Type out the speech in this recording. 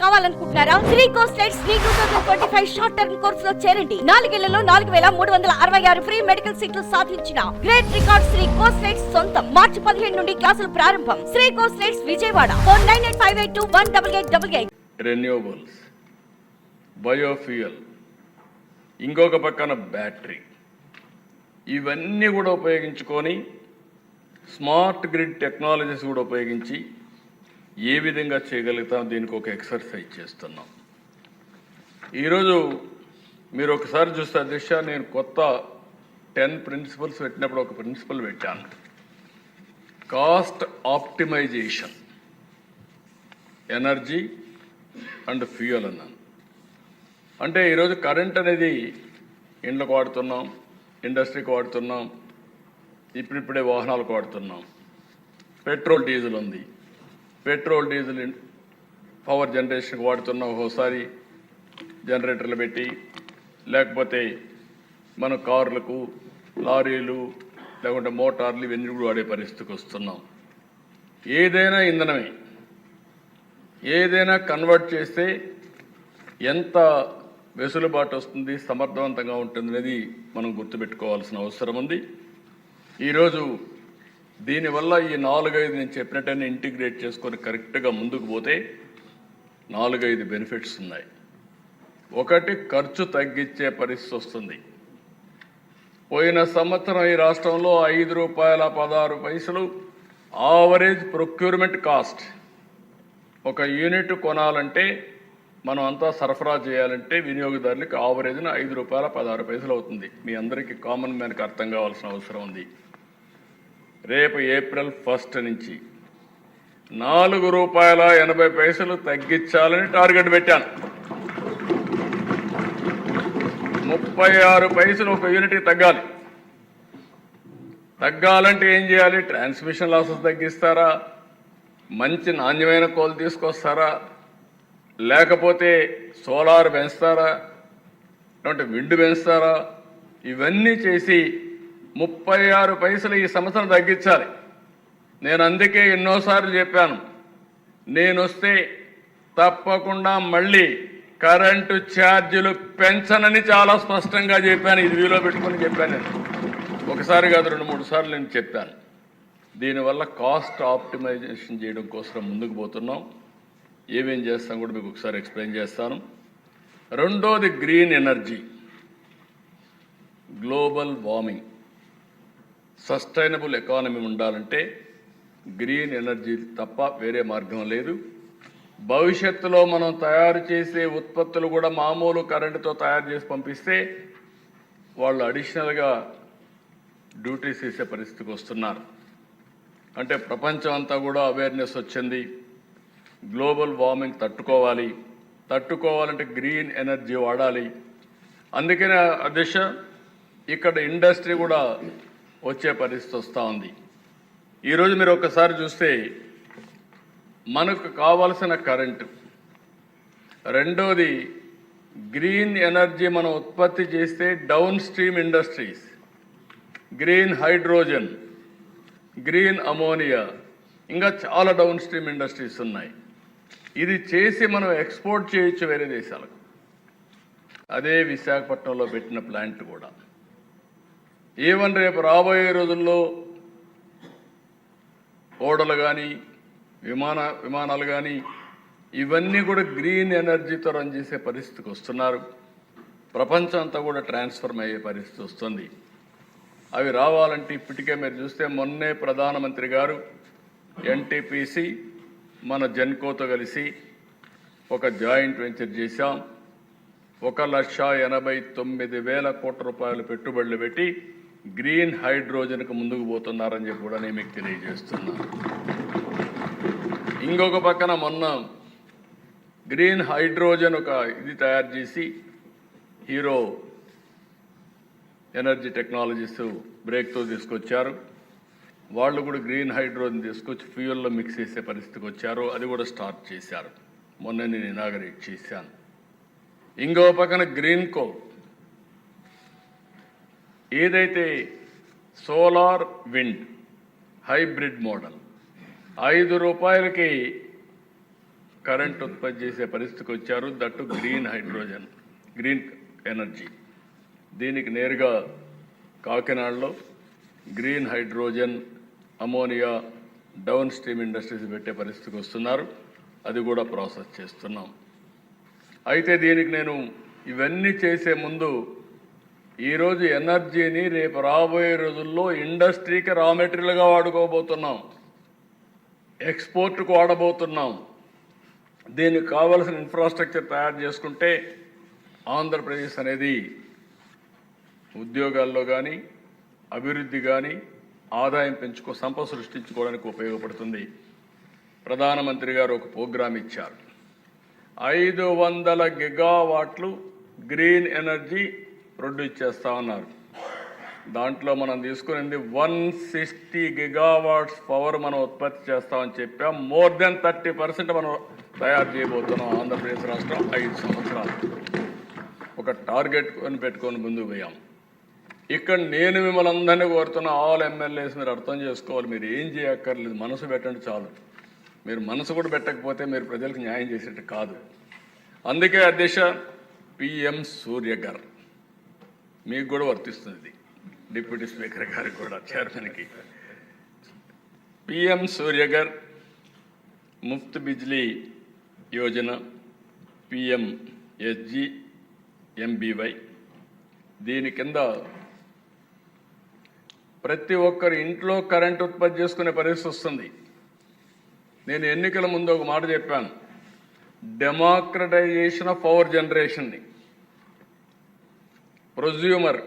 కావాలనుకుంటున్నారా? Shri కోస్టెడ్ Shri 2025 short term కోర్సులో చేరండి. 4 ఏళ్లలో 4366 ఫ్రీ మెడికల్ సీట్లు సాధించిన గ్రేట్ రికార్డ్ శ్రీ కోస్టెడ్ సొంతం. మార్చి 15 నుండి క్లాసులు ప్రారంభం. Shri కోస్టెడ్ Vijayawada. Phone 9858218888. Renewables, biofuel, ఇంకొక పక్కన బ్యాటరీ, ఇవన్నీ కూడా ఉపయోగించుకొని స్మార్ట్ గ్రిడ్ టెక్నాలజీస్ కూడా ఉపయోగించి ఏ విధంగా చేయగలుగుతాం, దీనికి ఒక ఎక్సర్సైజ్ చేస్తున్నాం. ఈరోజు మీరు ఒకసారి చూస్తే అధ్యక్ష, నేను కొత్త 10 ప్రిన్సిపల్స్ పెట్టినప్పుడు ఒక ప్రిన్సిపల్ పెట్టాను, cost optimisation, energy and fuel అన్నాను. అంటే ఈరోజు కరెంట్ అనేది ఇండ్లకు వాడుతున్నాం, ఇండస్ట్రీకి వాడుతున్నాం, ఇప్పుడిప్పుడే వాహనాలకు వాడుతున్నాం. పెట్రోల్ డీజిల్ ఉంది, పెట్రోల్ డీజిల్ పవర్ జనరేషన్కి వాడుతున్నాం, ఒక్కోసారి జనరేటర్లు పెట్టి, లేకపోతే మన కార్లకు, లారీలు, లేకుంటే మోటార్లు ఇవన్నీ కూడా వాడే పరిస్థితికి వస్తున్నాం. ఏదైనా ఇంధనమే, ఏదైనా కన్వర్ట్ చేస్తే ఎంత వెసులుబాటు వస్తుంది, సమర్థవంతంగా ఉంటుంది అనేది మనం గుర్తుపెట్టుకోవాల్సిన అవసరం ఉంది. ఈరోజు దీనివల్ల ఈ 4-5 నేను చెప్పినట్టయినా ఇంటిగ్రేట్ చేసుకొని కరెక్ట్గా ముందుకు పోతే 4-5 బెనిఫిట్స్ ఉన్నాయి. ఒకటి, ఖర్చు తగ్గించే పరిస్థితి వస్తుంది. పోయిన సంవత్సరం ఈ రాష్ట్రంలో ₹5.16 ఆవరేజ్ ప్రొక్యూర్మెంట్ కాస్ట్. ఒక యూనిట్ కొనాలంటే మనం అంతా సరఫరా చేయాలంటే వినియోగదారులకు ఆవరేజ్న ₹5.16 అవుతుంది. మీ అందరికీ కామన్ మ్యాన్కి అర్థం కావాల్సిన అవసరం ఉంది. రేపు April 1 నుంచి ₹4.80 తగ్గించాలని టార్గెట్ పెట్టాను. 36 పైసలు ఒక యూనిట్కి తగ్గాలి. తగ్గాలంటే ఏం చేయాలి? ట్రాన్స్మిషన్ లాసెస్ తగ్గిస్తారా, మంచి నాణ్యమైన కోల్ తీసుకొస్తారా, లేకపోతే సోలార్ పెంచుతారా, లేదంటే విండ్ పెంచుతారా? ఇవన్నీ చేసి 36 పైసలు ఈ సంవత్సరం తగ్గించాలి. నేను అందుకే ఎన్నోసార్లు చెప్పాను, నేను వస్తే తప్పకుండా మళ్ళీ కరెంటు ఛార్జీలు పెంచనని చాలా స్పష్టంగా చెప్పాను. ఇది వీలో పెట్టుకొని చెప్పాను. నేను ఒకసారి కాదు 2-3 సార్లు నేను చెప్పాను. దీనివల్ల కాస్ట్ ఆప్టిమైజేషన్ చేయడం కోసం ముందుకు పోతున్నాం. ఏమేం చేస్తాం కూడా మీకు ఒకసారి ఎక్స్ప్లెయిన్ చేస్తాను. రెండోది green energy, global warming, sustainable economy ఉండాలంటే గ్రీన్ ఎనర్జీ తప్ప వేరే మార్గం లేదు. భవిష్యత్తులో మనం తయారు చేసే ఉత్పత్తులు కూడా మామూలు కరెంటుతో తయారు చేసి పంపిస్తే వాళ్ళు అడిషనల్గా డ్యూటీస్ వేసే పరిస్థితికి వస్తున్నారు. అంటే ప్రపంచం అంతా కూడా అవేర్నెస్ వచ్చింది, గ్లోబల్ వార్మింగ్ తట్టుకోవాలంటే గ్రీన్ ఎనర్జీ వాడాలి. అందుకనే అధ్యక్ష ఇక్కడ ఇండస్ట్రీ కూడా వచ్చే పరిస్థితి వస్తూ ఉంది. ఈరోజు మీరు ఒకసారి చూస్తే మనకు కావాల్సిన కరెంటు, రెండోది గ్రీన్ ఎనర్జీ మనం ఉత్పత్తి చేస్తే down stream industries, green hydrogen, green ammonia, ఇంకా చాలా డౌన్ స్ట్రీమ్ ఇండస్ట్రీస్ ఉన్నాయి. ఇది చేసి మనం ఎక్స్పోర్ట్ చేయొచ్చు వేరే దేశాలకు. అదే విశాఖపట్నంలో పెట్టిన ప్లాంట్ కూడా. ఈవెన్ రేపు రాబోయే రోజుల్లో ఓడలు కానీ విమానాలు కానీ ఇవన్నీ కూడా గ్రీన్ ఎనర్జీతో రన్ చేసే పరిస్థితికి వస్తున్నారు. ప్రపంచం అంతా కూడా ట్రాన్స్ఫర్మ్ అయ్యే పరిస్థితి వస్తుంది. అవి రావాలంటే ఇప్పటికే మీరు చూస్తే మొన్నే ప్రధానమంత్రి గారు ఎన్టీపీసీ మన జెన్కోతో కలిసి ఒక జాయింట్ వెంచర్ చేశాం. 1,89,000 కోట్ల రూపాయలు పెట్టుబడులు పెట్టి గ్రీన్ హైడ్రోజన్కు ముందుకు పోతున్నారని చెప్పి కూడా నేను మీకు తెలియజేస్తున్నాను. ఇంకొక పక్కన మొన్న గ్రీన్ హైడ్రోజన్ ఒక ఇది తయారు చేసి హీరో ఎనర్జీ టెక్నాలజీస్ బ్రేక్తో తీసుకొచ్చారు. వాళ్ళు కూడా గ్రీన్ హైడ్రోజన్ తీసుకొచ్చి ఫ్యూయల్లో మిక్స్ చేసే పరిస్థితికి వచ్చారు. అది కూడా స్టార్ట్ చేశారు. మొన్న నేను ఇనాగరేట్ చేశాను. ఇంకో పక్కన గ్రీన్ కోల్, ఏదైతే సోలార్ విండ్ హైబ్రిడ్ మోడల్, ₹5కి కరెంట్ ఉత్పత్తి చేసే పరిస్థితికి వచ్చారు. That green hydrogen, green energy. దీనికి నేరుగా కాకినాడలో green hydrogen, ammonia down stream industries పెట్టే పరిస్థితికి వస్తున్నారు. అది కూడా ప్రాసెస్ చేస్తున్నాం. అయితే దీనికి నేను ఇవన్నీ చేసే ముందు ఈరోజు ఎనర్జీని రేపు రాబోయే రోజుల్లో ఇండస్ట్రీకి రా మెటీరియల్గా వాడుకోబోతున్నాం, ఎక్స్పోర్ట్కు వాడబోతున్నాం. దీనికి కావలసిన ఇన్ఫ్రాస్ట్రక్చర్ తయారు చేసుకుంటే ఆంధ్రప్రదేశ్ అనేది ఉద్యోగాల్లో కానీ, అభివృద్ధి కానీ, ఆదాయం సంపద సృష్టించుకోవడానికి ఉపయోగపడుతుంది. ప్రధానమంత్రి గారు ఒక ప్రోగ్రాం ఇచ్చారు. 500 గిగావాట్లు గ్రీన్ ఎనర్జీ ప్రొడ్యూస్ చేస్తా ఉన్నారు. దాంట్లో మనం తీసుకునేది 160 గిగావాట్స్ పవర్ మనం ఉత్పత్తి చేస్తామని చెప్పాం. మోర్ దెన్ 30% మనం తయారు చేయబోతున్నాం. ఆంధ్రప్రదేశ్ రాష్ట్రం 5 సంవత్సరాలు ఒక టార్గెట్ పెట్టుకొని ముందుకు పోయాం. ఇక్కడ నేను మిమ్మల్ని అందరినీ కోరుతున్న ఆల్ ఎమ్మెల్యేస్ మీరు అర్థం చేసుకోవాలి. మీరు ఏం చేయక్కర్లేదు, మనసు పెట్టండి చాలు. మీరు మనసు కూడా పెట్టకపోతే మీరు ప్రజలకు న్యాయం చేసేట్టు కాదు. అందుకే అధ్యక్ష పిఎం సూర్యగర్ మీకు కూడా వర్తిస్తుంది, డిప్యూటీ స్పీకర్ గారికి కూడా, చైర్మన్కి. పిఎం సూర్యగర్, ముఫ్త్ బిజ్లీ యోజన, పిఎంఎస్జి, ఎంబీవై. దీని కింద ప్రతి ఒక్కరు ఇంట్లో కరెంట్ ఉత్పత్తి చేసుకునే పరిస్థితి వస్తుంది. నేను ఎన్నికల ముందు ఒక మాట చెప్పాను, డెమోక్రటైజేషన్ ఆఫ్ పవర్ జనరేషన్ని. ప్రొజ్యూమర్